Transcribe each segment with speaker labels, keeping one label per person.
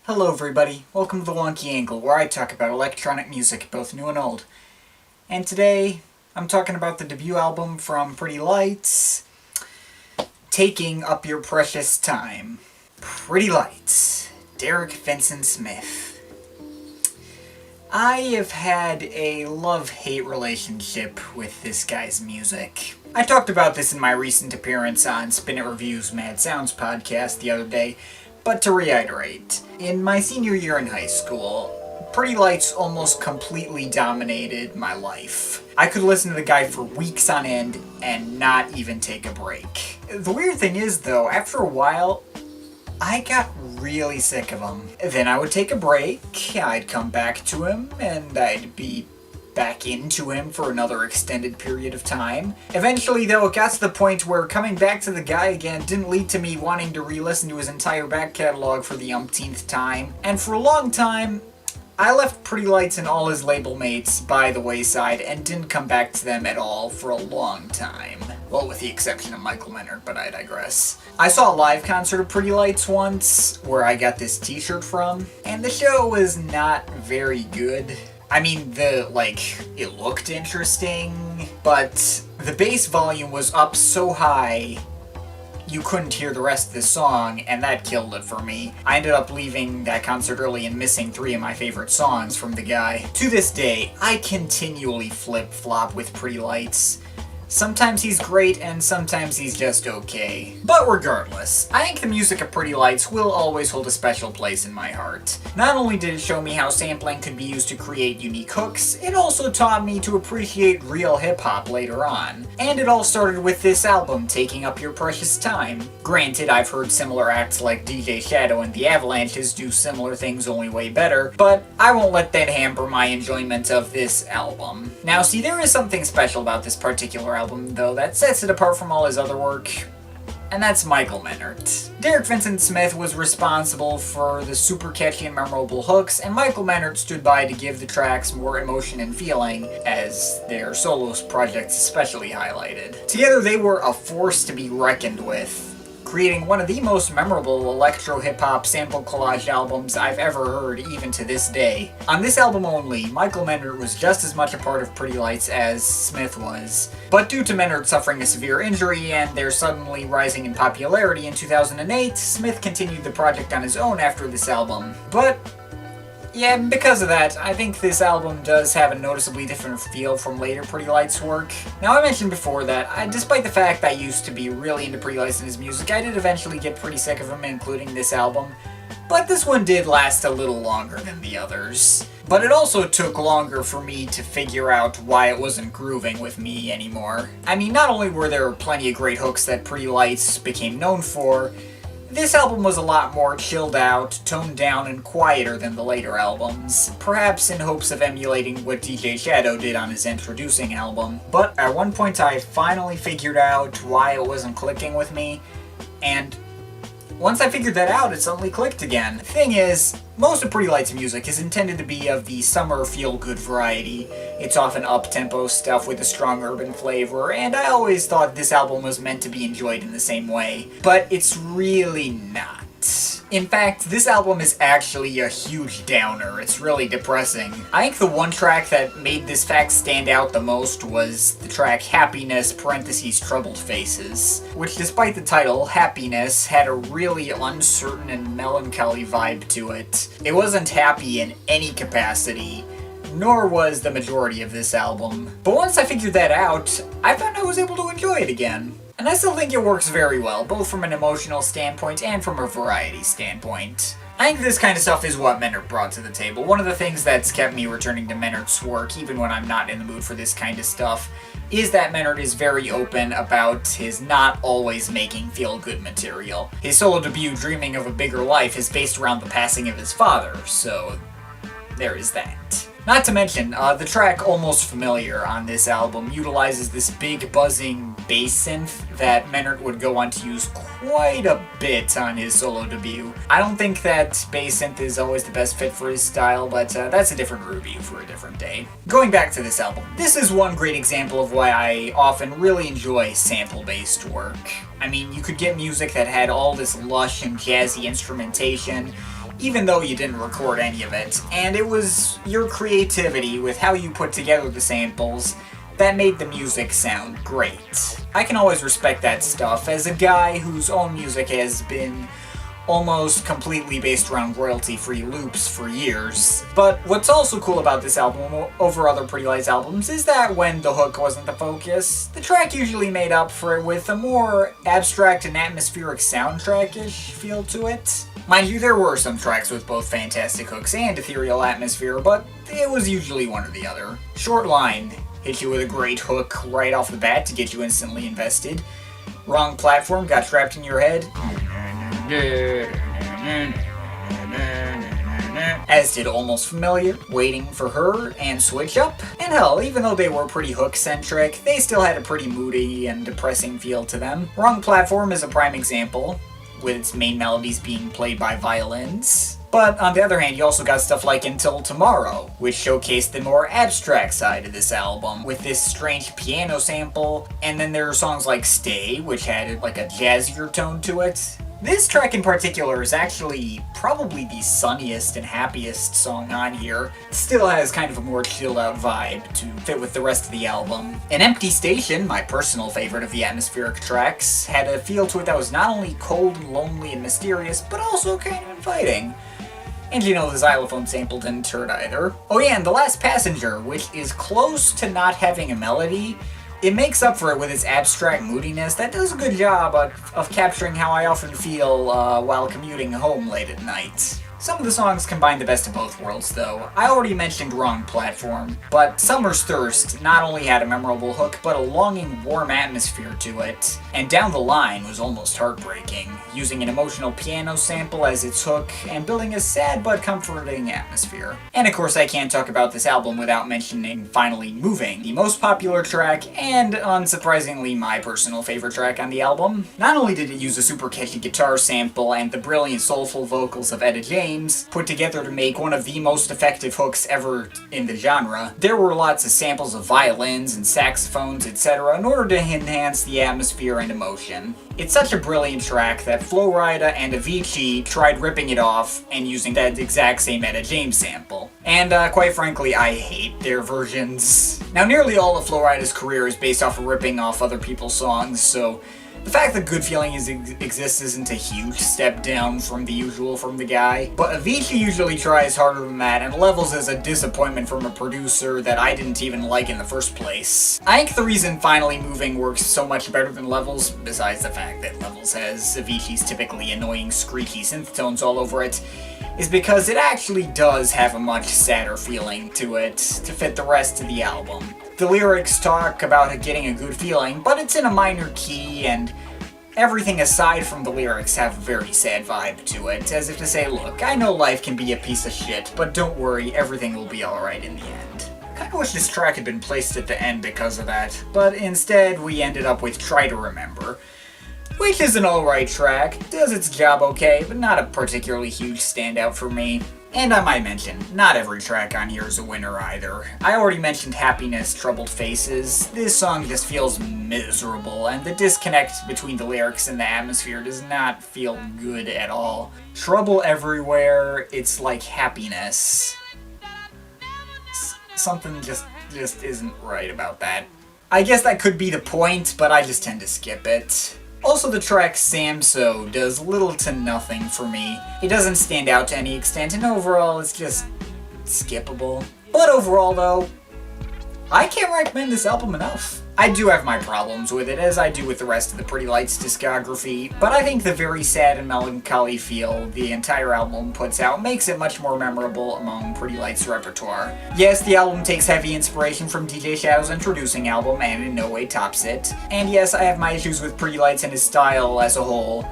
Speaker 1: Hello everybody, welcome to the Wonky Angle, where I talk about electronic music, both new and old. And today, I'm talking about the debut album from Pretty Lights, Taking Up Your Precious Time. Pretty Lights, Derek Vincent Smith. I have had a love-hate relationship with this guy's music. I talked about this in my recent appearance on Spin It Review's Mad Sounds podcast the other day, but to reiterate, in my senior year in high school, Pretty Lights almost completely dominated my life. I could listen to the guy for weeks on end and not even take a break. The weird thing is, though, after a while, I got really sick of him. Then I would take a break, I'd come back to him, and I'd be back into him for another extended period of time. Eventually, though, it got to the point where coming back to the guy again didn't lead to me wanting to re-listen to his entire back catalog for the umpteenth time. And for a long time, I left Pretty Lights and all his label mates by the wayside and didn't come back to them at all for a long time. Well, with the exception of Michael Menard, but I digress. I saw a live concert of Pretty Lights once, where I got this t-shirt from, and the show was not very good. I mean, it looked interesting, but the bass volume was up so high you couldn't hear the rest of the song, and that killed it for me. I ended up leaving that concert early and missing 3 of my favorite songs from the guy. To this day, I continually flip-flop with Pretty Lights. Sometimes he's great, and sometimes he's just okay. But regardless, I think the music of Pretty Lights will always hold a special place in my heart. Not only did it show me how sampling could be used to create unique hooks, it also taught me to appreciate real hip-hop later on. And it all started with this album, Taking Up Your Precious Time. Granted, I've heard similar acts like DJ Shadow and the Avalanches do similar things only way better, but I won't let that hamper my enjoyment of this album. Now see, there is something special about this particular album, though, that sets it apart from all his other work, and that's Michael Menard. Derek Vincent Smith was responsible for the super catchy and memorable hooks, and Michael Menard stood by to give the tracks more emotion and feeling, as their solo projects especially highlighted. Together they were a force to be reckoned with, creating one of the most memorable electro-hip-hop sample collage albums I've ever heard, even to this day. On this album only, Michael Menard was just as much a part of Pretty Lights as Smith was. But due to Menard suffering a severe injury and their suddenly rising in popularity in 2008, Smith continued the project on his own after this album. But yeah, because of that, I think this album does have a noticeably different feel from later Pretty Lights work. Now, I mentioned before that, despite the fact that I used to be really into Pretty Lights and his music, I did eventually get pretty sick of him, including this album. But this one did last a little longer than the others. But it also took longer for me to figure out why it wasn't grooving with me anymore. I mean, not only were there plenty of great hooks that Pretty Lights became known for, this album was a lot more chilled out, toned down, and quieter than the later albums, perhaps in hopes of emulating what DJ Shadow did on his introducing album. But at one point I finally figured out why it wasn't clicking with me, and once I figured that out, it suddenly clicked again. The thing is, most of Pretty Lights' music is intended to be of the summer feel-good variety. It's often up-tempo stuff with a strong urban flavor, and I always thought this album was meant to be enjoyed in the same way. But it's really not. In fact, this album is actually a huge downer. It's really depressing. I think the one track that made this fact stand out the most was the track Happiness (Troubled Faces), which despite the title, Happiness, had a really uncertain and melancholy vibe to it. It wasn't happy in any capacity, nor was the majority of this album. But once I figured that out, I found I was able to enjoy it again. And I still think it works very well, both from an emotional standpoint and from a variety standpoint. I think this kind of stuff is what Menard brought to the table. One of the things that's kept me returning to Menard's work, even when I'm not in the mood for this kind of stuff, is that Menard is very open about his not always making feel-good material. His solo debut, Dreaming of a Bigger Life, is based around the passing of his father, so there is that. Not to mention, the track Almost Familiar on this album utilizes this big buzzing bass synth that Menard would go on to use quite a bit on his solo debut. I don't think that bass synth is always the best fit for his style, but that's a different review for a different day. Going back to this album, this is one great example of why I often really enjoy sample-based work. I mean, you could get music that had all this lush and jazzy instrumentation, even though you didn't record any of it, and it was your creativity with how you put together the samples that made the music sound great. I can always respect that stuff as a guy whose own music has been almost completely based around royalty-free loops for years. But what's also cool about this album over other Pretty Lights albums is that when the hook wasn't the focus, the track usually made up for it with a more abstract and atmospheric soundtrack-ish feel to it. Mind you, there were some tracks with both fantastic hooks and ethereal atmosphere, but it was usually one or the other. Short Line hit you with a great hook right off the bat to get you instantly invested. Wrong Platform got trapped in your head, as did Almost Familiar, Waiting for Her, and Switch Up. And hell, even though they were pretty hook-centric, they still had a pretty moody and depressing feel to them. Wrong Platform is a prime example, with its main melodies being played by violins. But on the other hand, you also got stuff like Until Tomorrow, which showcased the more abstract side of this album, with this strange piano sample, and then there are songs like Stay, which had like a jazzier tone to it. This track in particular is actually probably the sunniest and happiest song on here. It still has kind of a more chilled out vibe to fit with the rest of the album. An Empty Station, my personal favorite of the atmospheric tracks, had a feel to it that was not only cold and lonely and mysterious, but also kind of inviting. And you know, the xylophone sample didn't hurt either. Oh yeah, and The Last Passenger, which is close to not having a melody, it makes up for it with its abstract moodiness that does a good job of capturing how I often feel while commuting home late at night. Some of the songs combine the best of both worlds, though. I already mentioned Wrong Platform, but Summer's Thirst not only had a memorable hook, but a longing, warm atmosphere to it. And Down the Line was almost heartbreaking, using an emotional piano sample as its hook, and building a sad but comforting atmosphere. And of course, I can't talk about this album without mentioning Finally Moving, the most popular track, and unsurprisingly my personal favorite track on the album. Not only did it use a super catchy guitar sample and the brilliant soulful vocals of Etta James, put together to make one of the most effective hooks ever in the genre, there were lots of samples of violins and saxophones, etc. in order to enhance the atmosphere and emotion. It's such a brilliant track that Flo Rida and Avicii tried ripping it off and using that exact same Etta James sample. And quite frankly, I hate their versions. Now, nearly all of Flo Rida's career is based off of ripping off other people's songs, so the fact that Good Feeling exists isn't a huge step down from the usual from the guy, but Avicii usually tries harder than that and levels as a disappointment from a producer that I didn't even like in the first place. I think the reason Finally Moving works so much better than Levels, besides the fact that Levels has Avicii's typically annoying screechy synth tones all over it, is because it actually does have a much sadder feeling to it to fit the rest of the album. The lyrics talk about getting a good feeling, but it's in a minor key, and everything aside from the lyrics have a very sad vibe to it, as if to say, look, I know life can be a piece of shit, but don't worry, everything will be alright in the end. I kinda wish this track had been placed at the end because of that, but instead we ended up with Try to Remember, which is an alright track, does its job okay, but not a particularly huge standout for me. And I might mention, not every track on here is a winner either. I already mentioned Happiness, Troubled Faces. This song just feels miserable, and the disconnect between the lyrics and the atmosphere does not feel good at all. Trouble Everywhere, it's like happiness. Something just isn't right about that. I guess that could be the point, but I just tend to skip it. Also, the track Samso does little to nothing for me. It doesn't stand out to any extent, and overall it's just skippable. But overall though, I can't recommend this album enough. I do have my problems with it, as I do with the rest of the Pretty Lights discography, but I think the very sad and melancholy feel the entire album puts out makes it much more memorable among Pretty Lights' repertoire. Yes, the album takes heavy inspiration from DJ Shadow's introducing album, and in no way tops it. And yes, I have my issues with Pretty Lights and his style as a whole,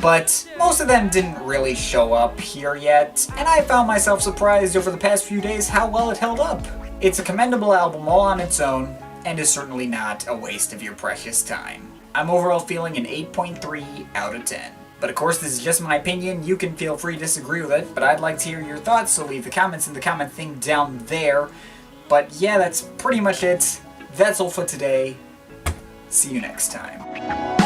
Speaker 1: but most of them didn't really show up here yet, and I found myself surprised over the past few days how well it held up. It's a commendable album all on its own, and is certainly not a waste of your precious time. I'm overall feeling an 8.3 out of 10. But of course, this is just my opinion. You can feel free to disagree with it, but I'd like to hear your thoughts, so leave the comments in the comment thing down there. But yeah, that's pretty much it. That's all for today. See you next time.